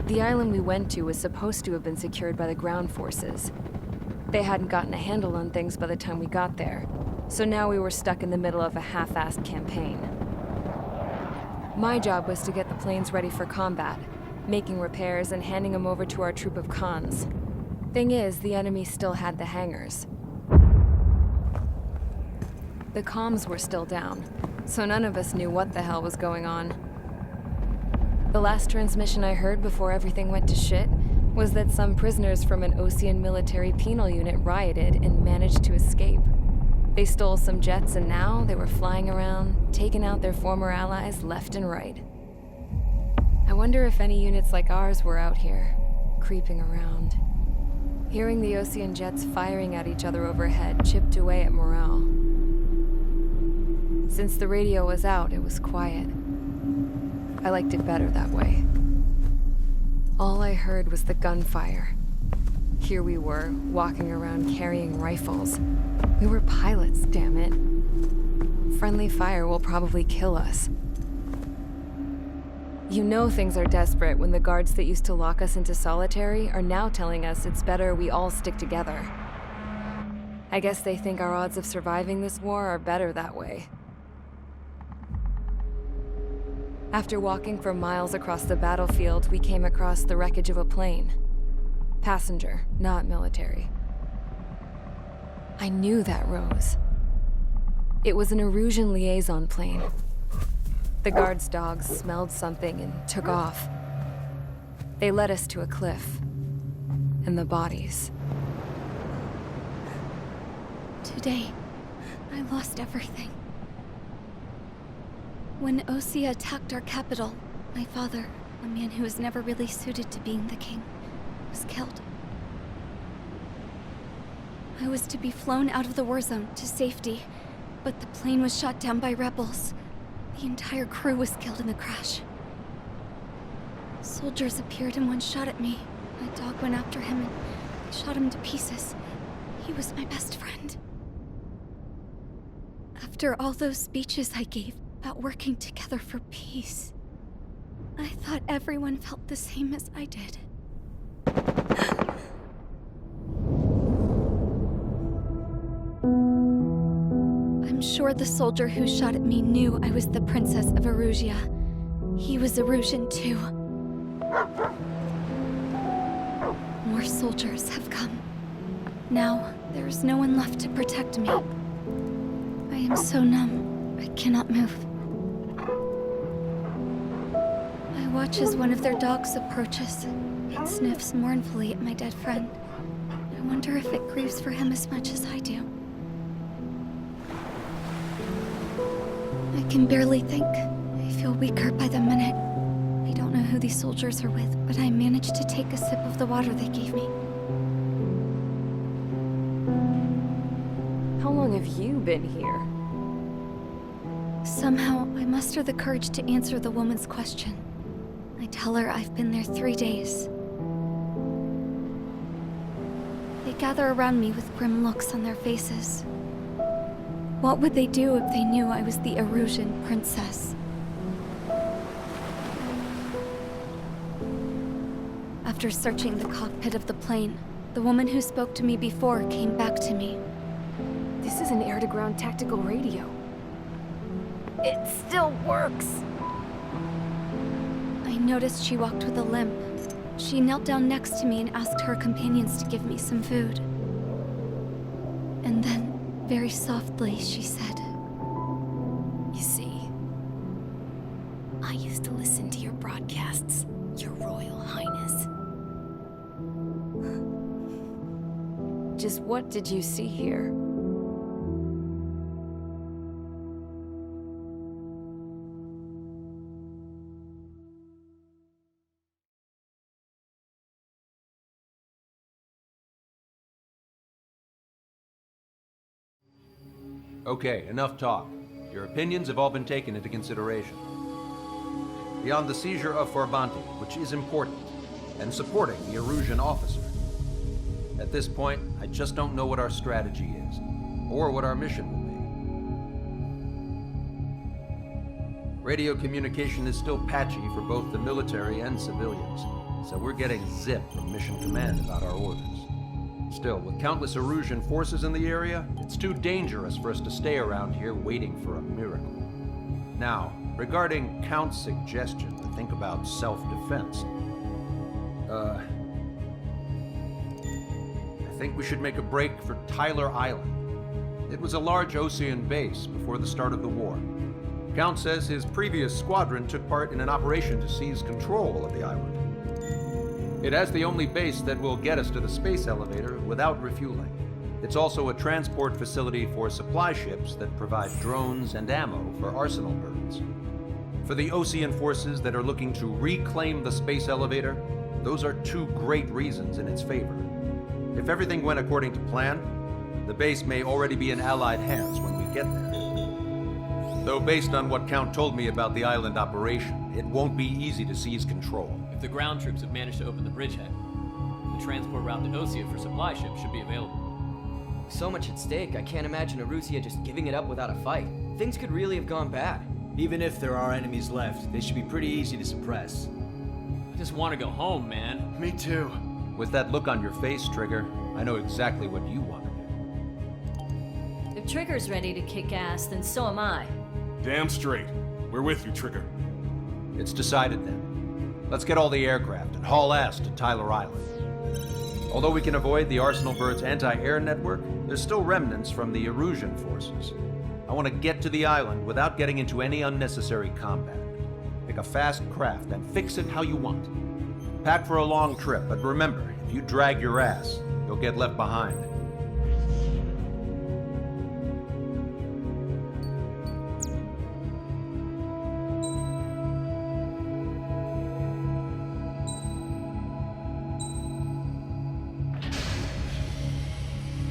The island we went to was supposed to have been secured by the ground forces. They hadn't gotten a handle on things by the time we got there, so now we were stuck in the middle of a half-assed campaign. My job was to get the planes ready for combat, making repairs and handing them over to our troop of cons. Thing is, the enemy still had the hangars. The comms were still down, so none of us knew what the hell was going on. The last transmission I heard before everything went to shit was that some prisoners from an Osean military penal unit rioted and managed to escape. They stole some jets and now they were flying around, taking out their former allies left and right. I wonder if any units like ours were out here, creeping around. Hearing the Osean jets firing at each other overhead chipped away at morale. Since the radio was out, it was quiet. I liked it better that way. All I heard was the gunfire. Here we were, walking around carrying rifles. We were pilots, damn it. Friendly fire will probably kill us. You know things are desperate when the guards that used to lock us into solitary are now telling us it's better we all stick together. I guess they think our odds of surviving this war are better that way. After walking for miles across the battlefield, we came across the wreckage of a plane. Passenger, not military. I knew that rose. It was an Erusian liaison plane. The guards' dogs smelled something and took off. They led us to a cliff. And the bodies. Today, I lost everything. When Osea attacked our capital, my father, a man who was never really suited to being the king, was killed. I was to be flown out of the war zone to safety, but the plane was shot down by rebels. The entire crew was killed in the crash. Soldiers appeared and one shot at me. My dog went after him and I shot him to pieces. He was my best friend. After all those speeches I gave about working together for peace, I thought everyone felt the same as I did. I'm sure the soldier who shot at me knew I was the Princess of Erusia. He was Erusian too. More soldiers have come. Now, there is no one left to protect me. I am so numb, I cannot move. I watch as one of their dogs approaches. It sniffs mournfully at my dead friend. I wonder if it grieves for him as much as I do. I can barely think. I feel weaker by the minute. I don't know who these soldiers are with, but I managed to take a sip of the water they gave me. How long have you been here? Somehow, I muster the courage to answer the woman's question. I tell her I've been there 3 days. They gather around me with grim looks on their faces. What would they do if they knew I was the Erusian princess? After searching the cockpit of the plane, the woman who spoke to me before came back to me. This is an air-to-ground tactical radio. It still works! I noticed she walked with a limp. She knelt down next to me and asked her companions to give me some food. And then, very softly, she said, You see, I used to listen to your broadcasts, Your Royal Highness. Just what did you see here? Okay, enough talk. Your opinions have all been taken into consideration. Beyond the seizure of Forbanti, which is important, and supporting the Erusian officer. At this point, I just don't know what our strategy is, or what our mission will be. Radio communication is still patchy for both the military and civilians, so we're getting zip from Mission Command about our orders. Still, with countless Erusian forces in the area, it's too dangerous for us to stay around here waiting for a miracle. Now, regarding Count's suggestion to think about self-defense, I think we should make a break for Tyler Island. It was a large Osean base before the start of the war. Count says his previous squadron took part in an operation to seize control of the island. It has the only base that will get us to the space elevator without refueling. It's also a transport facility for supply ships that provide drones and ammo for arsenal birds. For the Osean forces that are looking to reclaim the space elevator, those are two great reasons in its favor. If everything went according to plan, the base may already be in Allied hands when we get there. Though based on what Count told me about the island operation, it won't be easy to seize control. If the ground troops have managed to open the bridgehead, the transport route to Osea for supply ships should be available. So much at stake, I can't imagine Erusia just giving it up without a fight. Things could really have gone bad. Even if there are enemies left, they should be pretty easy to suppress. I just want to go home, man. Me too. With that look on your face, Trigger, I know exactly what you want to do. If Trigger's ready to kick ass, then so am I. Damn straight. We're with you, Trigger. It's decided then. Let's get all the aircraft and haul ass to Tyler Island. Although we can avoid the Arsenal Bird's anti-air network, there's still remnants from the Erusian forces. I want to get to the island without getting into any unnecessary combat. Pick a fast craft and fix it how you want. Pack for a long trip, but remember, if you drag your ass, you'll get left behind.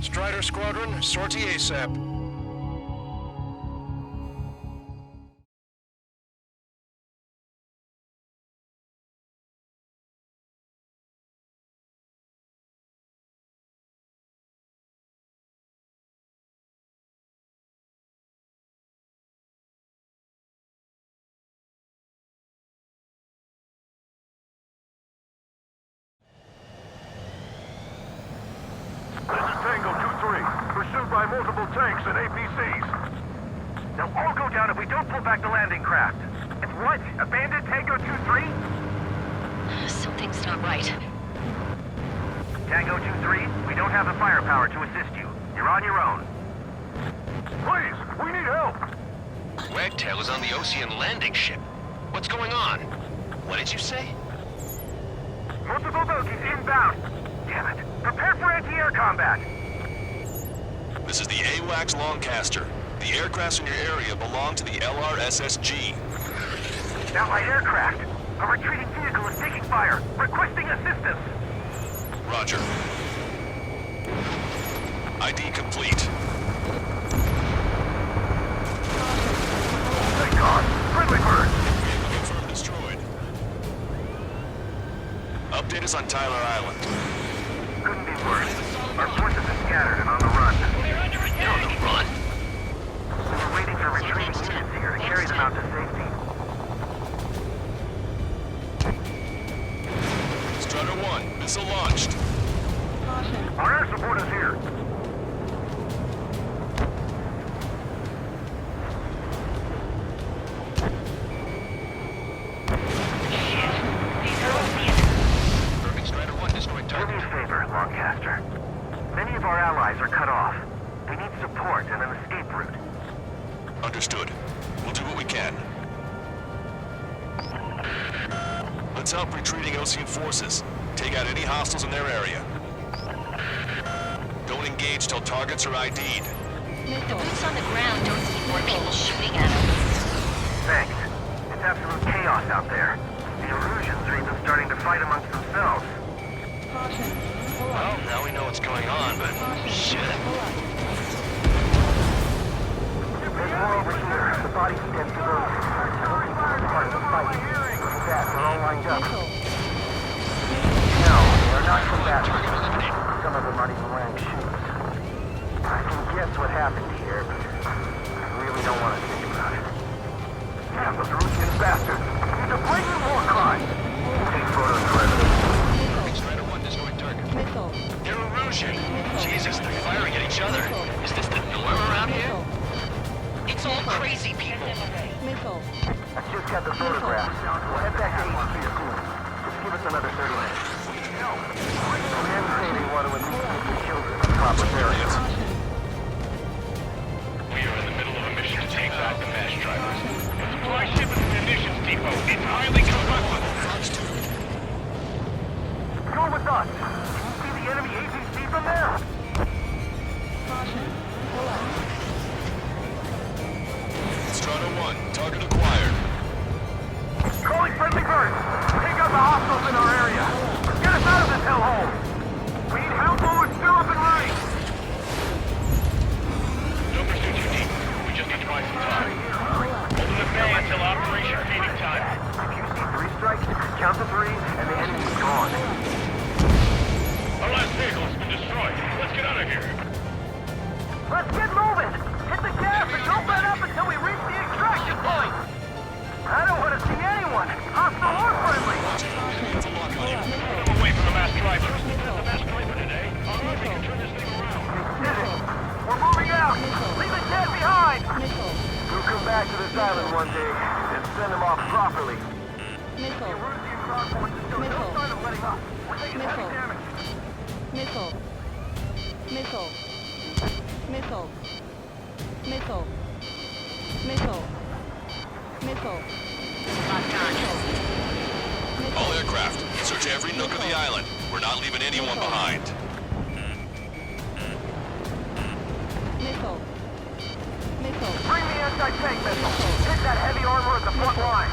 Strider Squadron, sortie ASAP. Pursued by multiple tanks and APCs. They'll all go down if we don't pull back the landing craft. And what? Abandoned Tango 2-3? Something's not right. Tango 2-3, we don't have the firepower to assist you. You're on your own. Please, we need help! Wagtail is on the Osean landing ship. What's going on? What did you say? Multiple bogies inbound. Damn it. Prepare for anti-air combat. This is the AWACS Lancaster. The aircrafts in your area belong to the LRSSG. Allied aircraft. A retreating vehicle is taking fire. Requesting assistance. Roger. ID complete. Thank God. Friendly bird. Confirmed destroyed. Update us on Tyler Island. Couldn't be worse. Our forces are scattered and on the run. We're under attack! On the run? We were waiting for retreating units here to carry them out to safety. Strider 1, missile launched. Our air support is here. Confirming Strider 1 destroyed Do me target. a favor, Lancaster. Many of our allies are cut off. We need support and an escape route. Understood. We'll do what we can. Let's help retreating Osean forces. Take out any hostiles in their area. Don't engage till targets are ID'd. The boots on the ground don't see more people shooting at us. Thanks. It's absolute chaos out there. The Erusians are even starting to fight amongst themselves. Well, now we know what's going on, but shit. There's more over here. The bodies of dead civilians. Part of the fight. Look at that. They're all lined up. No, they are not combatants. Some of them aren't even wearing shoes. I can guess what happened here, but I really don't want to think about it. Damn those Russian bastards! It's a blatant war crime! Take photos for evidence. crazy people. Missile. I just got the photograph. We'll head back to HQ soon. Just give us another 30 minutes. Men say they want to at least get the children in proper areas. We are in the middle of a mission to take back the mass drivers. The supply ship at the munitions depot. It's highly combustible. Go with us. Can you see the enemy APC from there? Caution. Pull up. Strata 1, target acquired. Calling friendly birds. Take out the hostiles in our area. Get us out of this hellhole. We need help while we're still up and running. Don't pursue too deep. We just need to buy some time. Hold the bay until operation feeding time. If you see 3 strikes, count to 3, and the enemy's gone. Our last vehicle has been destroyed. Let's get out of here. Let's get moving. Hit the gas and don't let up until we reach the extraction point. I don't want to see anyone, hostile or friendly. It's a lock on you. Put them away from the mass drivers. The mass driver today. All right, we can turn this thing around. Did it. We're moving out. Leave the cat behind. Missile. We'll come back to this island one day and send them off properly. Missile. No sign of letting up. We're taking heavy Missile. damage. Missile. Missile. Missile. Missile. Missile. Missile. All aircraft, search every nook of the island. We're not leaving anyone behind. Missile. Missile. Bring the anti-tank missile. Hit that heavy armor at the front line.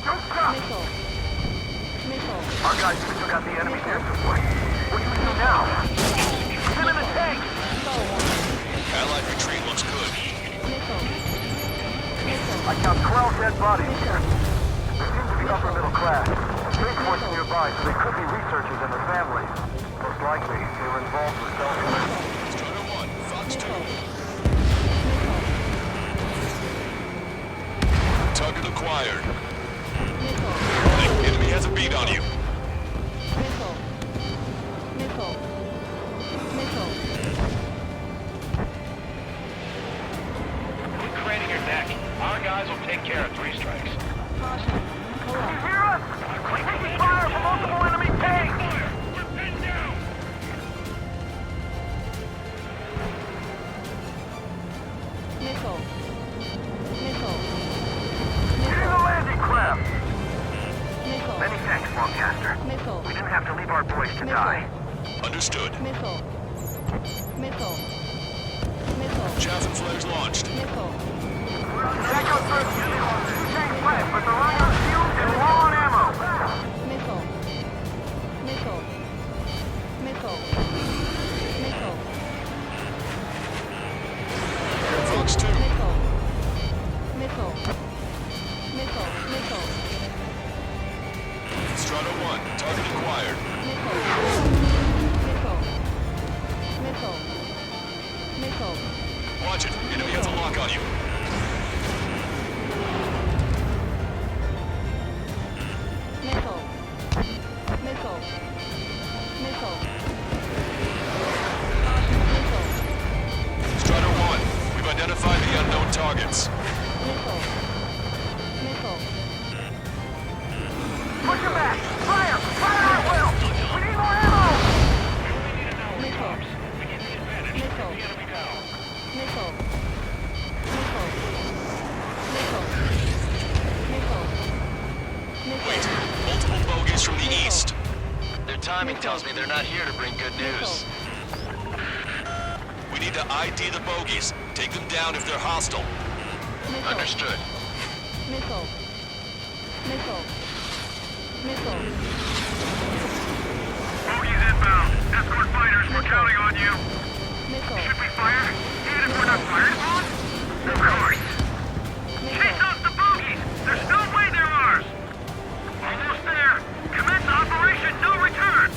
Don't stop. Missile. Missile. Our guys just took out the enemy's air support. What do we do now? Get them in the tank. Allied retreat looks good. Missile. Missile. I count 12 dead bodies here. They seem to be upper middle class. Space Force nearby, so they could be researchers and their families. Most likely, they were involved with self-defense. Strata 1, Fox 2. Target acquired. The enemy has a beat on you. Missile. Missile. Missile. Quit craning your neck. Our guys will take care of 3 strikes. Caution. Pull You up. hear us? We're taking fire from multiple enemy tanks! We're pinned down! Missile. Missile. Here's the landing craft! Missile. Many thanks, Longcaster. Missile. We didn't have to leave our boys to die. Understood. Missile. Missile. Missile. Chaff and flares launched. Missile. Echo 13, 2 tanks left, but they're running on fuel and low on ammo. Missile. Missile. Missile. Missile. Fox 2. Missile. Missile. Missile. Missile. Strata 1, target acquired. Missile. Missile. Missile. Missile. Watch it. Enemy has a lock on you. Missile. Missile. Missile. Missile. Strata 1, we've identified the unknown targets. Missile. Missile. Push them back! Fire! Fire at will! We need more ammo! Missile. Missile. Missile. Missile. Missile. Missile. Wait, multiple bogeys from the Missile. east. Their timing tells me they're not here to bring good news. We need to ID the bogeys. Take them down if they're hostile. Missile. Understood. Missile. Missile. Missile. Bogies inbound. Escort fighters, we're counting on you. Missile. Should we fire? Even if we're not fired upon? Of course. Chase off the bogies! There's no way they're ours! Almost there. Commence operation no return!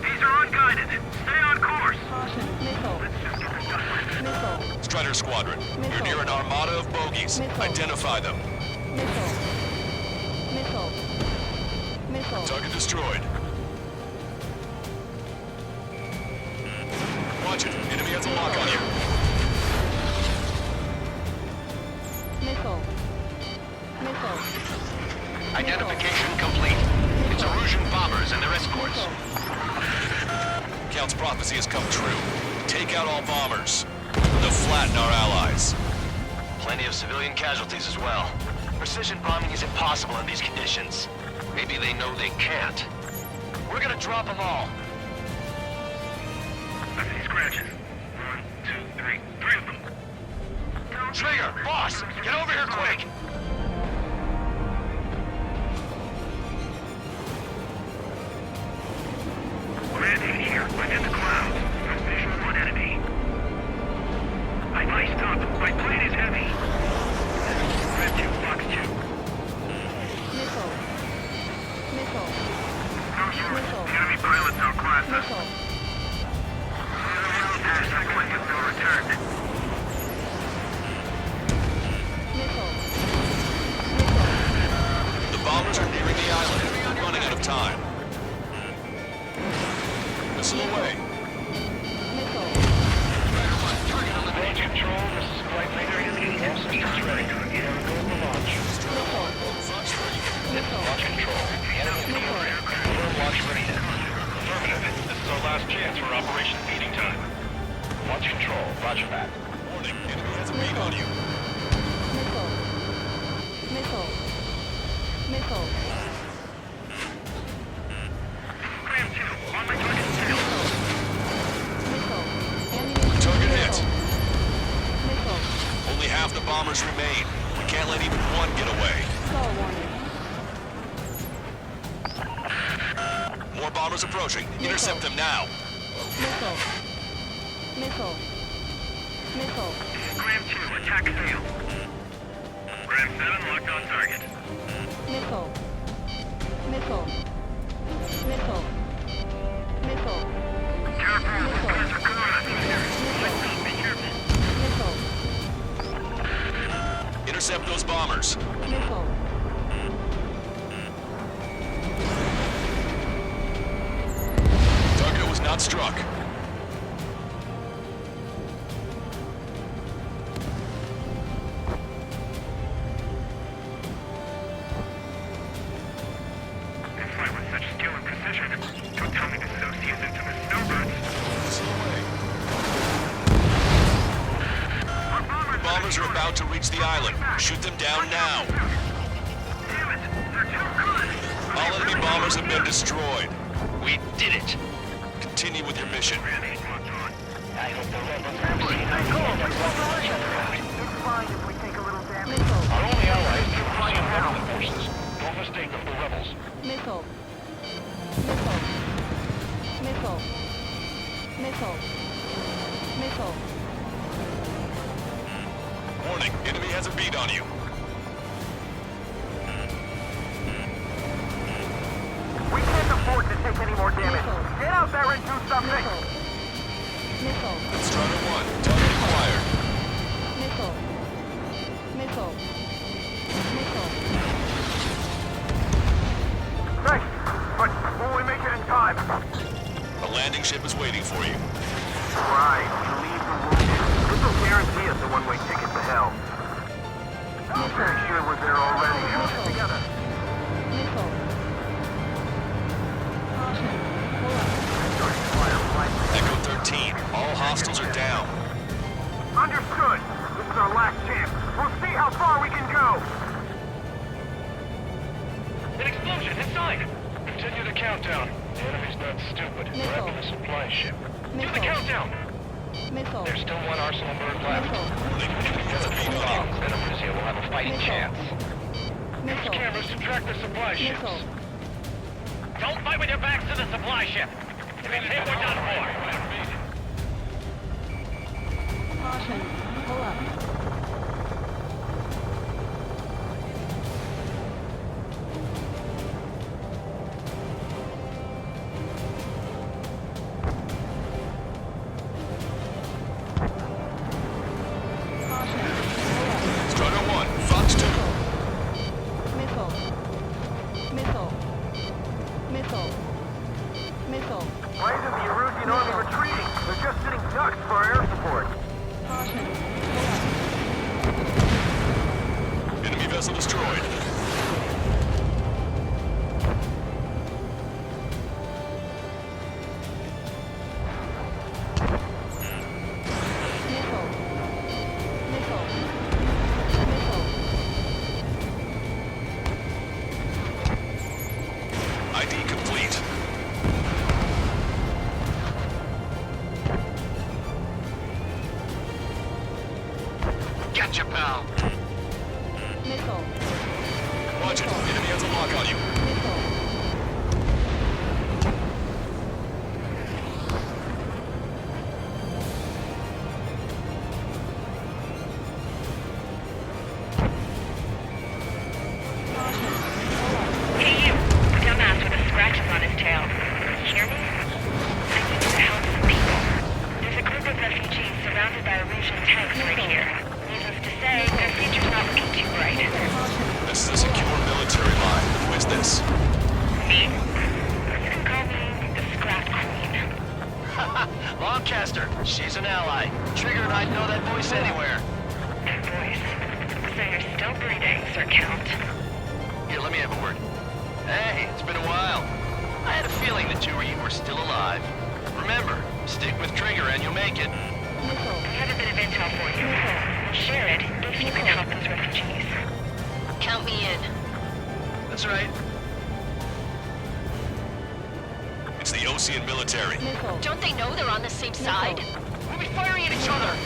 These are unguided. Stay on course. Caution. Missile. Let's just get this done with. Missile. Strider Squadron, you're Missile. near an armada of bogeys. Missile. Identify them. Missile. Missile. Missile. Target destroyed. Watch it. Enemy has a lock on you. Identification complete. It's Erusian bombers and their escorts. Count's prophecy has come true. Take out all bombers. They'll flatten our allies. Plenty of civilian casualties as well. Precision bombing is impossible in these conditions. Maybe they know they can't. We're gonna drop them all. I see scratches. 1, 2, 3. 3 of them. Trigger, boss, get over here quick! Landing here, within the clouds. No visual on enemy. I'm iced up. My plane is heavy. Red 2, Fox 2. Missile. Missile. No source. Missile. The enemy pilots outclass us. Missile. Hashtag point of no return. Missile. The bombers are nearing the island. We're running out of time. Missile away. Missile. Launch control, this is Flight Leader. All systems ready. Go for launch. Missile. Missile. Launch control. The enemy Missile. confirm launch readiness. Affirmative. This is our last chance for Operation Feeding Time. Launch control. Roger that. Warning, enemy has a beat on you. Missile. Missile. Missile. Graham 2, on my target tail. Missile. Ammunition. Target hit. Missile. Only half the bombers remain. We can't let even one get away. Call warning. More bombers approaching. Intercept them now. Missile. Missile. Missile. Graham 2, attack failed. Graham 7, locked on target. Missile. Missile. Missile. Missile. Careful, Missile. guys are coming at Missile. Be careful. Missile. Intercept those bombers. Missile. Target was not struck. They fight with such skill and precision. Don't tell me this is OC's infamous snowbirds. Missile away. Bombers are about to reach the island. Shoot them down now. Damn it! They're too good! All enemy bombers have been destroyed. We did it! Continue with your mission. I hope the rebels have seen us end up wiping each other out. It's fine if we take a little damage. Missile. Our only allies are Russian government forces. Don't mistake them for rebels. Missile. Missile. Missile. Missile. Missile. Warning, enemy has a beat on you. We can't afford to take any more damage. Missile. Get out there and do something! Missile. Missile. Strider 1, target acquired. Missile. Missile. Missile. Thanks, but will we make it in time? A landing ship is waiting for you. Right, leave the wounded. This will guarantee us a one-way ticket to hell. I'm pretty sure we're there already. Missile. Together. Missile. Caution. Pull up. Echo 13, all hostiles are down. Understood. This is our last chance. We'll see how far we can go. An explosion inside. Continue the countdown. The enemy's not stupid. Missile. We're at the supply ship. Do the Missile. countdown. Missile. There's still one arsenal bird left. Missile. Enemy has a beat on you. Then Amusia will have a fighting Missile. chance. Use Missile. cameras to track the supply ships. Missile. Don't fight with your backs to the supply ship. If it's hit, we're done for. Caution. Pull up. Caution. Pull up. Strider 1, Fox 2. Missile. Missile. Missile. Missile. Why isn't the Erusian army retreating? They're just sitting ducks for our air support. Caution. Getcha, pal! Missile. Watch it. Enemy has a lock on you. Missile. Hey you, dumbass with the scratches on his tail. You hear me? I need you to help some people. There's a group of refugees surrounded by Erusian tanks right here. Needless to say, their future's not looking too bright. This is a secure military line. Who is this? Me? You can call me the Scrap Queen. Lancaster, she's an ally. Trigger and I'd know that voice anywhere. That voice. So you're still breathing, Sir Count. Here, let me have a word. Hey, it's been a while. I had a feeling the two of you were still alive. Remember, stick with Trigger and you'll make it. I have a bit of intel for you. We'll share it if you can help those refugees. Count me in. That's right. It's the Osean military. Missile. Don't they know they're on the same side? We'll be firing at each other.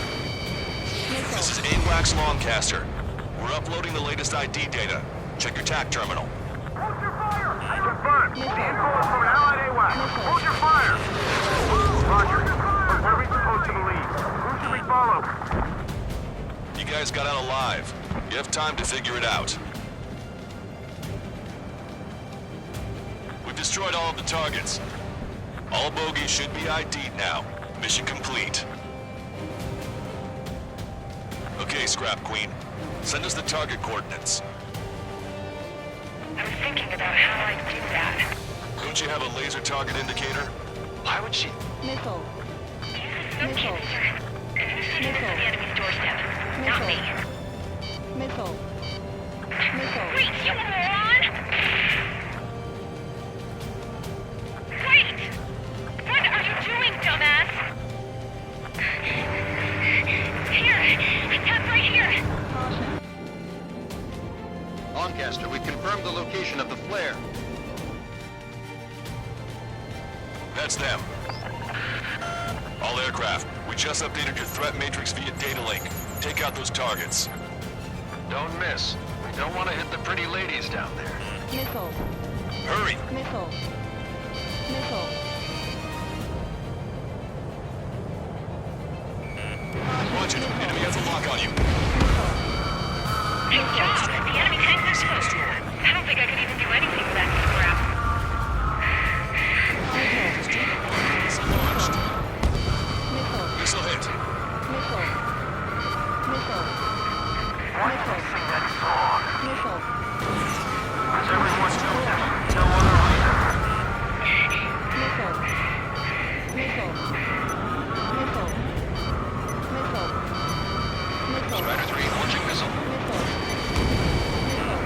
This is AWACS Longcaster. We're uploading the latest ID data. Check your TAC terminal. Hold your fire! Confirmed. The info is from an allied AWAC. Hold your fire! Roger. But what are we supposed to believe? Who should we follow? You guys got out alive. You have time to figure it out. We've destroyed all of the targets. All bogies should be ID'd now. Mission complete. Okay, Scrap Queen. Send us the target coordinates. I was thinking about how I'd do that. Don't you have a laser target indicator? Why would she? Missile. No kidding, sir. You sent us to the enemy's doorstep. Not me. Missile. Missile. Wait, you moron! Wait! What are you doing, dumbass? Here! That's right here! Lancaster, we've confirmed the location of the flare. That's them. All aircraft, we just updated your threat matrix via data link. Take out those targets. Don't miss. We don't want to hit the pretty ladies down there. Missile. Hurry! Missile. Missile. Watch it. Enemy has a lock on you. Good job! The enemy tanks are close. I don't think I could even do anything with that scrap. Launched. Missile. Missile hit. Missile. Missile. Missile. Missile. Is everyone still there? No other reason. Missile. Missile. Missile. Missile. Missile. Strider 3, launching missile. Missile.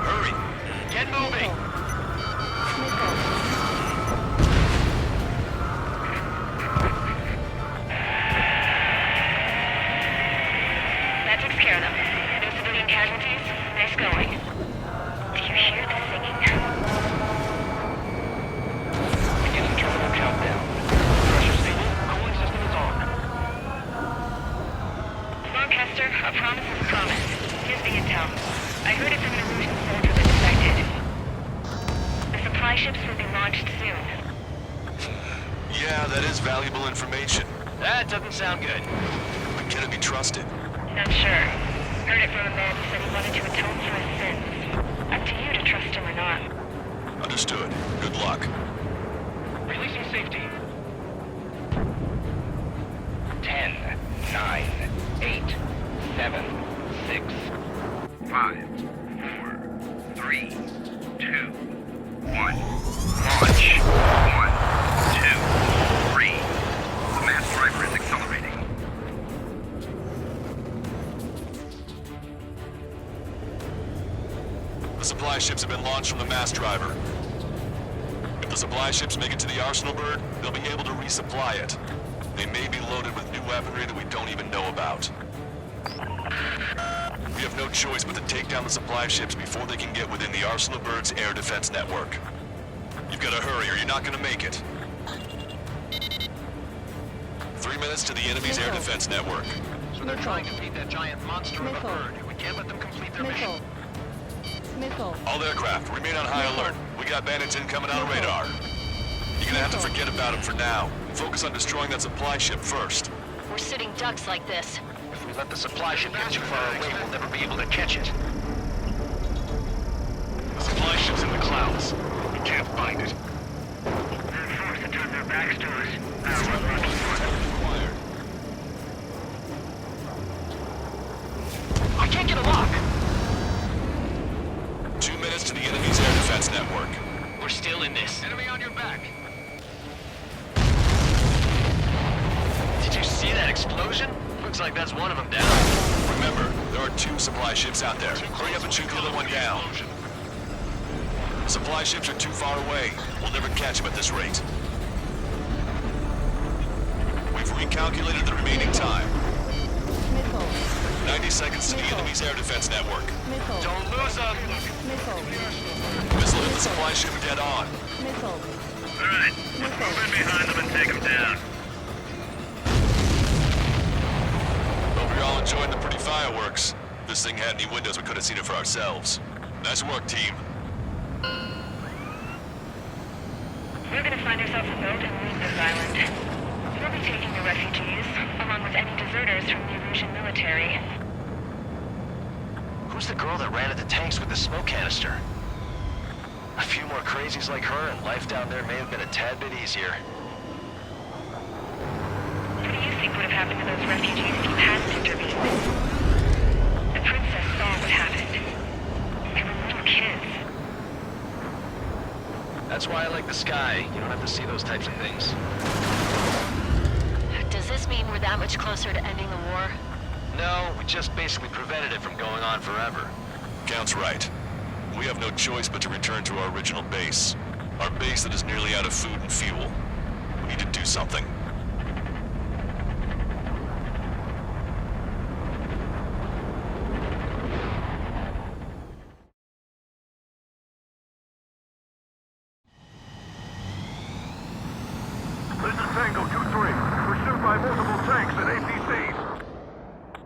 Hurry! Get moving! Missile. That takes care of them. No civilian casualties. Nice going. Do you hear the singing? Beginning terminal countdown. Pressure stable. Cooling system is on. Lancaster, a promise is a promise. Here's the intel. I heard it from an Erusian soldier that defected. The supply ships will be launched soon. Yeah, that is valuable information. That doesn't sound good. But can it be trusted? Not sure. Heard it from a man who said he wanted to atone for his sins. Up to you to trust him or not. Understood. Good luck. Releasing safety. 10, 9, 8, 7, 6, 5, 4, 3, 2, 1. Launch. 1, 2, 3. The mass driver is accelerating. The supply ships have been launched from the mass driver. If the supply ships make it to the Arsenal Bird, they'll be able to resupply it. They may be loaded with new weaponry that we don't even know about. We have no choice but to take down the supply ships before they can get within the Arsenal Bird's air defense network. You've got to hurry or you're not going to make it. 3 minutes to the enemy's air defense network. So they're trying to beat that giant monster of a bird. We can't let them complete their mission. Missile. All aircraft, remain on high alert. We got bandits incoming on radar. You're gonna have to forget about them for now. Focus on destroying that supply ship first. We're sitting ducks like this. If we let the supply ship get too far away, we'll never be able to catch it. The supply ship's in the clouds. We can't find it. They're forced to turn their backs to us. Required. I can't get a lock! 2 minutes to the enemy's air defense network. We're still in this. Enemy on your back. Did you see that explosion? Looks like that's one of them down. Remember, there are 2 supply ships out there. Hurry up and shoot the other one down. Supply ships are too far away. We'll never catch them at this rate. We've recalculated the remaining time. Missile. 90 seconds to the enemy's air defense network. Missile. Don't lose them! Missile. Missile hit the supply ship dead on. Missile. Alright, let's move in behind them and take them down. Hope you're all enjoying the pretty fireworks. If this thing had any windows, we could have seen it for ourselves. Nice work, team. We're gonna find ourselves a boat and leave this island. We'll be taking the refugees, along with any deserters from the Erusian military. Who's the girl that ran at the tanks with the smoke canister? A few more crazies like her, and life down there may have been a tad bit easier. What do you think would have happened to those refugees if you hadn't intervened? The princess saw what happened. They were little kids. That's why I like the sky. You don't have to see those types of things. Does this mean we're that much closer to ending the war? No, we just basically prevented it from going on forever. Count's right. We have no choice but to return to our original base. Our base that is nearly out of food and fuel. We need to do something. This is Tango 2-3. Pursued by multiple tanks and APCs.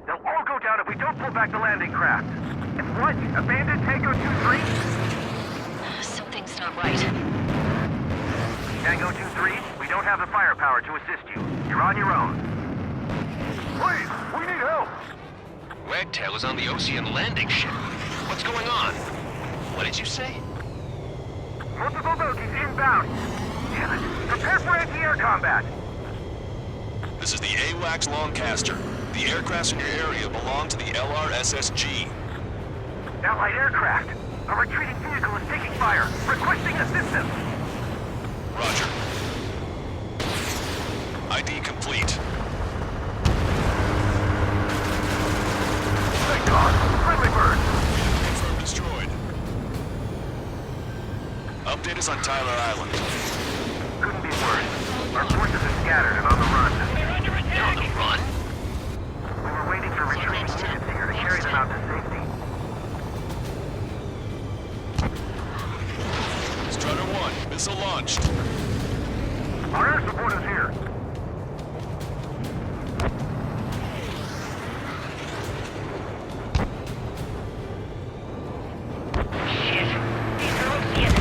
They'll all go down if we don't pull back the landing craft. And what? Abandon Tango 2-3? Something's not right. Tango 2-3, we don't have the firepower to assist you. You're on your own. Please, we need help! Wagtail is on the Ocean landing ship. What's going on? What did you say? Multiple bogies inbound. Damn it. Prepare for anti-air combat. This is the AWACS Longcaster. The aircrafts in your area belong to the LRSSG. Allied aircraft. A retreating vehicle is taking fire. Requesting assistance. Roger. ID complete. Thank God. Friendly bird. Confirmed destroyed. Update us on Tyler Island. Couldn't be worse. Our forces are scattered and on the run. They're on the run? We were waiting for retreating units here to carry them out to safety. Strutter 1, missile launched. Our air support is here. Shit. These are Ocean.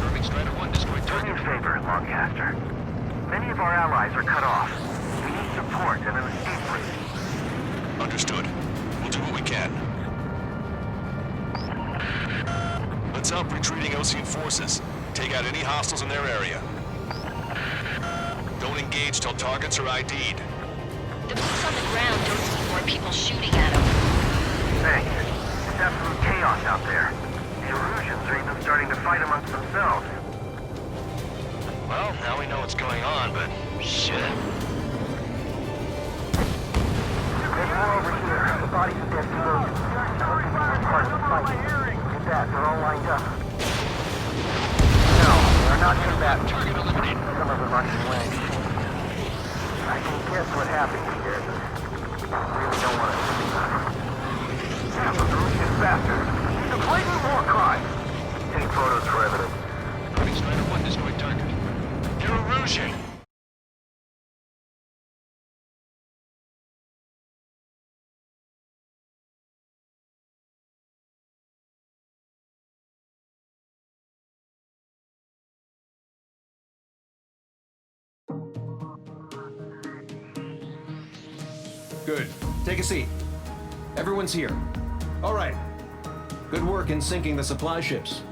Irving Strider 1 destroyed Do target. me a favor, Longcaster. Many of our allies are cut off. We need support and an escape route. Understood. We'll do what we can. Let's help retreating Ocean forces. Take out any hostiles in their area. Don't engage till targets are ID'd. The boots on the ground don't need more people shooting at them. Thanks. It's absolute chaos out there. The Erusians are even starting to fight amongst themselves. Well, now we know what's going on, but shit. There's more over here. The bodies of dead civilians. Part of the fight. Look at that. They're all lined up. No, they're not combatants. Target eliminated. Some of them running away. I can guess what happened here. I really don't want to see that. Damn, the Erusian bastard. He's a blatant war crime. Take photos for evidence. Irving Strider 1 destroyed target. You're Erusian. Good. Take a seat. Everyone's here. All right. Good work in sinking the supply ships.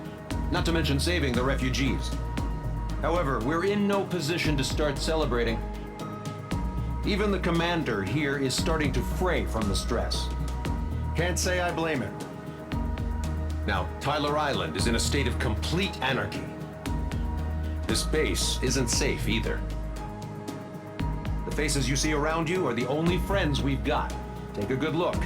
Not to mention saving the refugees. However, we're in no position to start celebrating. Even the commander here is starting to fray from the stress. Can't say I blame him. Now, Tyler Island is in a state of complete anarchy. This base isn't safe either. The faces you see around you are the only friends we've got. Take a good look.